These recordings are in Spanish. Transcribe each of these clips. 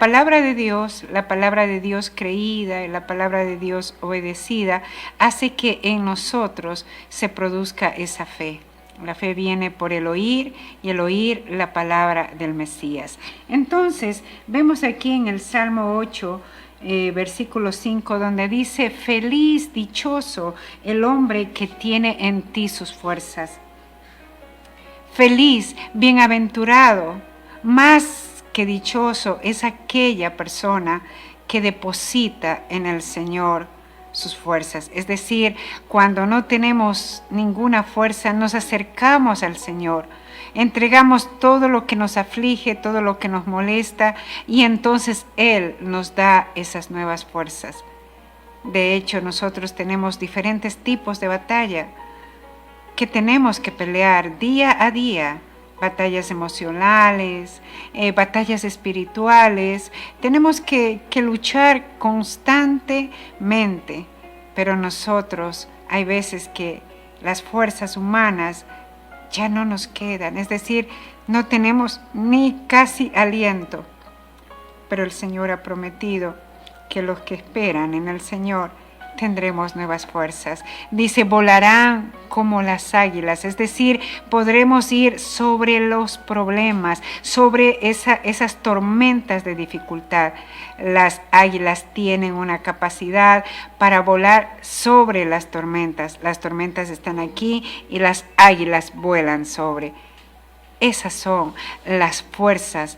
palabra de Dios creída y la palabra de Dios obedecida hace que en nosotros se produzca esa fe. La fe viene por el oír y el oír la palabra del Mesías. Entonces, vemos aquí en el Salmo 8, versículo 5, donde dice: feliz, dichoso el hombre que tiene en ti sus fuerzas. Feliz, bienaventurado, más que dichoso es aquella persona que deposita en el Señor sus fuerzas. Es decir, cuando no tenemos ninguna fuerza, nos acercamos al Señor, entregamos todo lo que nos aflige, todo lo que nos molesta, y entonces Él nos da esas nuevas fuerzas. De hecho, nosotros tenemos diferentes tipos de batalla que tenemos que pelear día a día. Batallas emocionales, batallas espirituales. Tenemos que luchar constantemente, pero nosotros hay veces que las fuerzas humanas ya no nos quedan, es decir, no tenemos ni casi aliento, pero el Señor ha prometido que los que esperan en el Señor tendremos nuevas fuerzas. Dice: volarán como las águilas, es decir, podremos ir sobre los problemas, sobre esas tormentas de dificultad. Las águilas tienen una capacidad para volar sobre las tormentas. Las tormentas están aquí y las águilas vuelan sobre. Esas son las fuerzas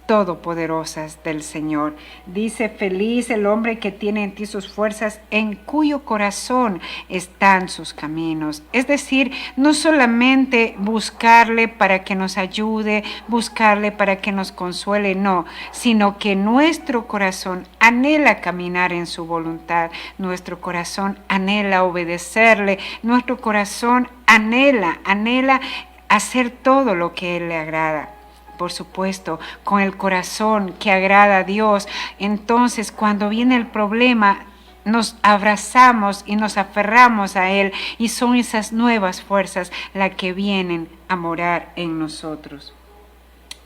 todopoderosas del Señor. Dice: feliz el hombre que tiene en ti sus fuerzas, en cuyo corazón están sus caminos. Es decir, no solamente buscarle para que nos ayude, buscarle para que nos consuele, no, sino que nuestro corazón anhela caminar en su voluntad, nuestro corazón anhela obedecerle, nuestro corazón anhela hacer todo lo que Él le agrada. Por supuesto, con el corazón que agrada a Dios. Entonces, cuando viene el problema, nos abrazamos y nos aferramos a Él, y son esas nuevas fuerzas las que vienen a morar en nosotros.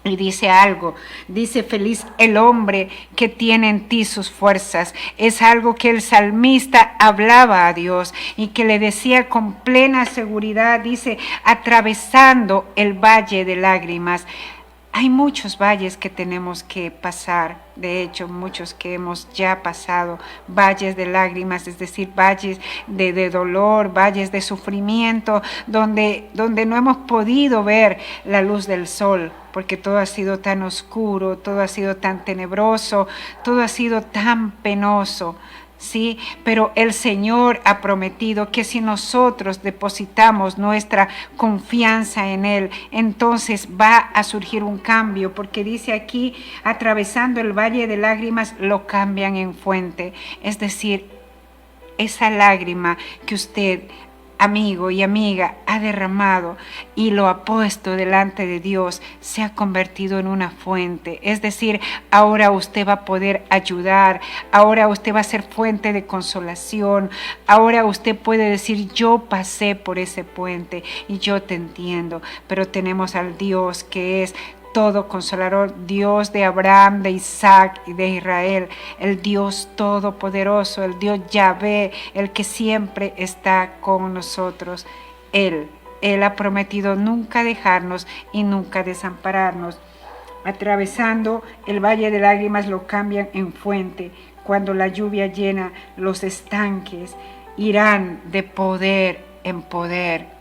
Y dice algo, dice: feliz el hombre que tiene en ti sus fuerzas. Es algo que el salmista hablaba a Dios y que le decía con plena seguridad. Dice: atravesando el valle de lágrimas. Hay muchos valles que tenemos que pasar, de hecho muchos que hemos ya pasado, valles de lágrimas, es decir, valles de dolor, valles de sufrimiento, donde no hemos podido ver la luz del sol, porque todo ha sido tan oscuro, todo ha sido tan tenebroso, todo ha sido tan penoso. Sí, pero el Señor ha prometido que si nosotros depositamos nuestra confianza en Él, entonces va a surgir un cambio, porque dice aquí: atravesando el valle de lágrimas lo cambian en fuente. Es decir, esa lágrima que usted, amigo y amiga, ha derramado y lo ha puesto delante de Dios, se ha convertido en una fuente. Es decir, ahora usted va a poder ayudar, ahora usted va a ser fuente de consolación, ahora usted puede decir: yo pasé por ese puente y yo te entiendo. Pero tenemos al Dios que es todo consolador, Dios de Abraham, de Isaac y de Israel, el Dios todopoderoso, el Dios Yahvé, el que siempre está con nosotros. Él ha prometido nunca dejarnos y nunca desampararnos. Atravesando el valle de lágrimas lo cambian en fuente. Cuando la lluvia llena los estanques, irán de poder en poder.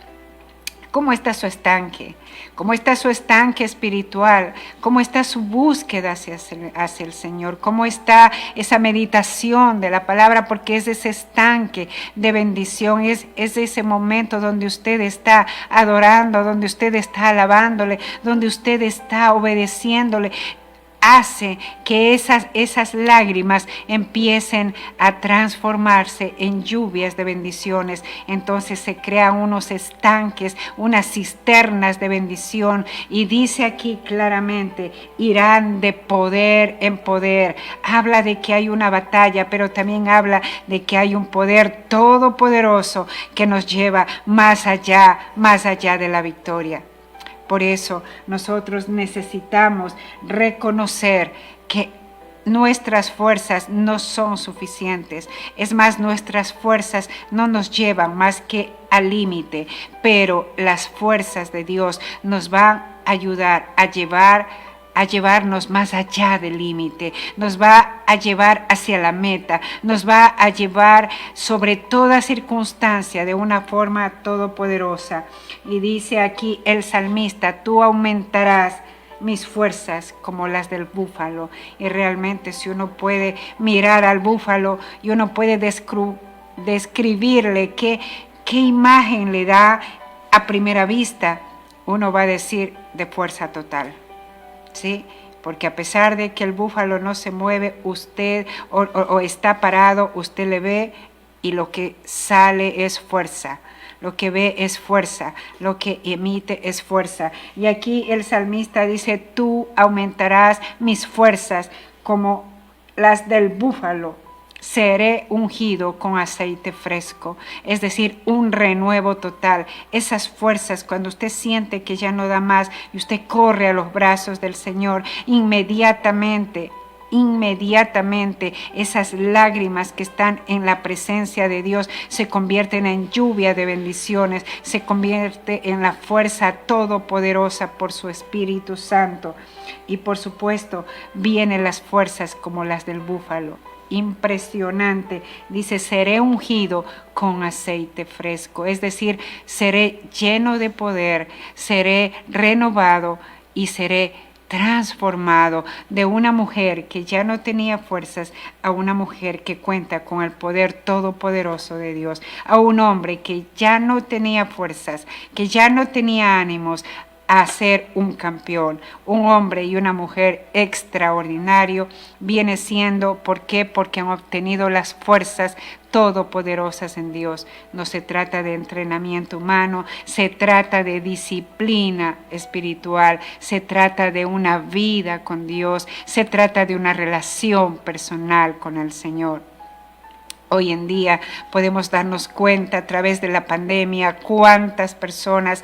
¿Cómo está su estanque? ¿Cómo está su estanque espiritual? ¿Cómo está su búsqueda hacia el Señor? ¿Cómo está esa meditación de la palabra? Porque es ese estanque de bendición, es ese momento donde usted está adorando, donde usted está alabándole, donde usted está obedeciéndole. Hace que esas lágrimas empiecen a transformarse en lluvias de bendiciones. Entonces se crean unos estanques, unas cisternas de bendición. Y dice aquí claramente: irán de poder en poder. Habla de que hay una batalla, pero también habla de que hay un poder todopoderoso que nos lleva más allá de la victoria. Por eso nosotros necesitamos reconocer que nuestras fuerzas no son suficientes. Es más, nuestras fuerzas no nos llevan más que al límite, pero las fuerzas de Dios nos van a ayudar a llevarnos más allá del límite, nos va a llevar hacia la meta, nos va a llevar sobre toda circunstancia de una forma todopoderosa. Y dice aquí el salmista, tú aumentarás mis fuerzas como las del búfalo. Y realmente si uno puede mirar al búfalo y uno puede describirle qué imagen le da a primera vista, uno va a decir de fuerza total. ¿Sí? Porque a pesar de que el búfalo no se mueve, usted o está parado, usted le ve y lo que sale es fuerza. Lo que ve es fuerza, lo que emite es fuerza. Y aquí el salmista dice, tú aumentarás mis fuerzas como las del búfalo. Seré ungido con aceite fresco, es decir, un renuevo total. Esas fuerzas, cuando usted siente que ya no da más y usted corre a los brazos del Señor, inmediatamente esas lágrimas que están en la presencia de Dios se convierten en lluvia de bendiciones, se convierte en la fuerza todopoderosa por su Espíritu Santo. Y por supuesto, vienen las fuerzas como las del búfalo. Impresionante, dice, seré ungido con aceite fresco, es decir, seré lleno de poder, seré renovado y seré transformado de una mujer que ya no tenía fuerzas a una mujer que cuenta con el poder todopoderoso de Dios, a un hombre que ya no tenía fuerzas, que ya no tenía ánimos, a ser un campeón, un hombre y una mujer extraordinario, viene siendo, ¿por qué? Porque han obtenido las fuerzas todopoderosas en Dios. No se trata de entrenamiento humano, se trata de disciplina espiritual, se trata de una vida con Dios, se trata de una relación personal con el Señor. Hoy en día podemos darnos cuenta a través de la pandemia cuántas personas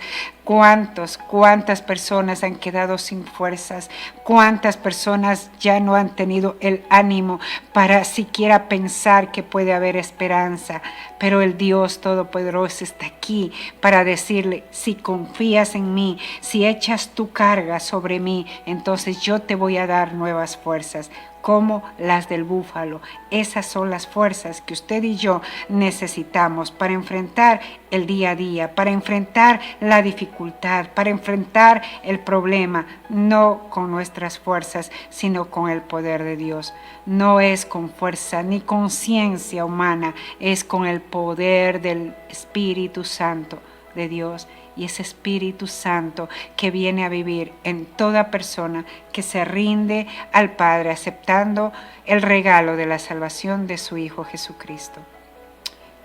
han quedado sin fuerzas, cuántas personas ya no han tenido el ánimo para siquiera pensar que puede haber esperanza. Pero el Dios Todopoderoso está aquí para decirle, si confías en mí, si echas tu carga sobre mí, entonces yo te voy a dar nuevas fuerzas, como las del búfalo. Esas son las fuerzas que usted y yo necesitamos para enfrentar el día a día, para enfrentar la dificultad, para enfrentar el problema, no con nuestras fuerzas, sino con el poder de Dios. No es con fuerza ni con ciencia humana, es con el poder del Espíritu Santo de Dios, y ese Espíritu Santo que viene a vivir en toda persona que se rinde al Padre aceptando el regalo de la salvación de su Hijo Jesucristo.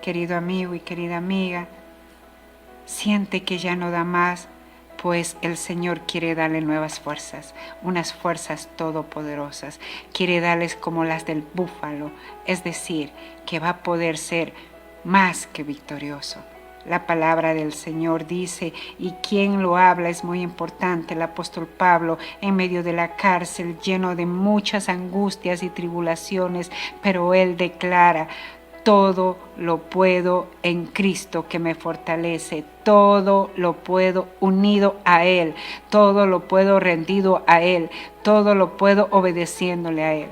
Querido amigo y querida amiga, siente que ya no da más, pues el Señor quiere darle nuevas fuerzas, unas fuerzas todopoderosas. Quiere darles como las del búfalo, es decir, que va a poder ser más que victorioso. La palabra del Señor dice, y quien lo habla es muy importante, el apóstol Pablo en medio de la cárcel, lleno de muchas angustias y tribulaciones, pero él declara, todo lo puedo en Cristo que me fortalece, todo lo puedo unido a Él, todo lo puedo rendido a Él, todo lo puedo obedeciéndole a Él.